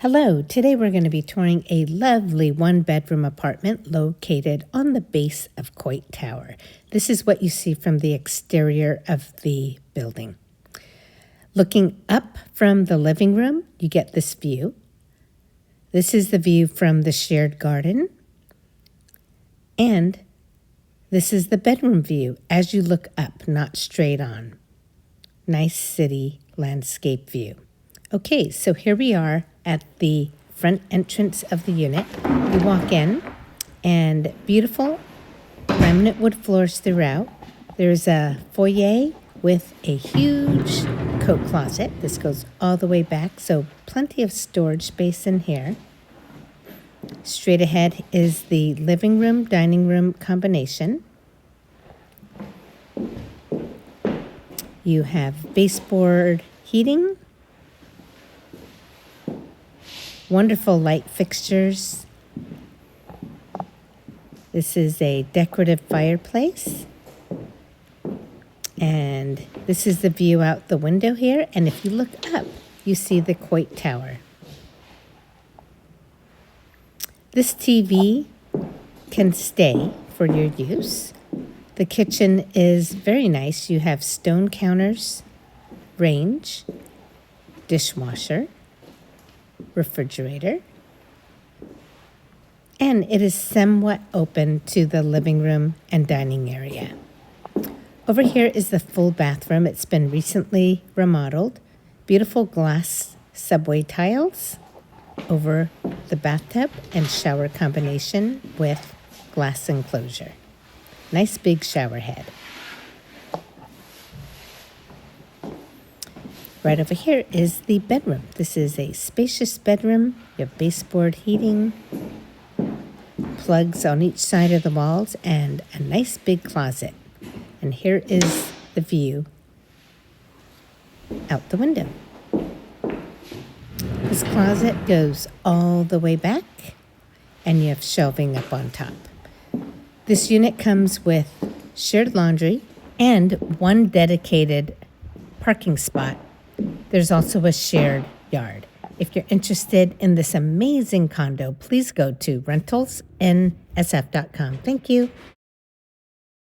Hello, today we're going to be touring a lovely one-bedroom apartment located on the base of Coit Tower. This is what you see from the exterior of the building. Looking up from the living room, you get this view. This is the view from the shared garden. And this is the bedroom view as you look up, not straight on. Nice city landscape view. Okay, so here we are at the front entrance of the unit. You walk in, and beautiful laminate wood floors throughout. There's a foyer with a huge coat closet. This goes all the way back, so plenty of storage space in here. Straight ahead is the living room, dining room combination. You have baseboard heating. Wonderful light fixtures. This is a decorative fireplace. And this is the view out the window here. And if you look up, you see the Coit Tower. This TV can stay for your use. The kitchen is very nice. You have stone counters, range, dishwasher, refrigerator, and it is somewhat open to the living room and dining area. Over here is the full bathroom. It's been recently remodeled. Beautiful glass subway tiles over the bathtub and shower combination with glass enclosure. Nice big shower head. Right over here is the bedroom. This is a spacious bedroom. You have baseboard heating, plugs on each side of the walls, and a nice big closet. And here is the view out the window. This closet goes all the way back, and you have shelving up on top. This unit comes with shared laundry and one dedicated parking spot. There's also a shared yard. If you're interested in this amazing condo, please go to rentalsnsf.com. Thank you.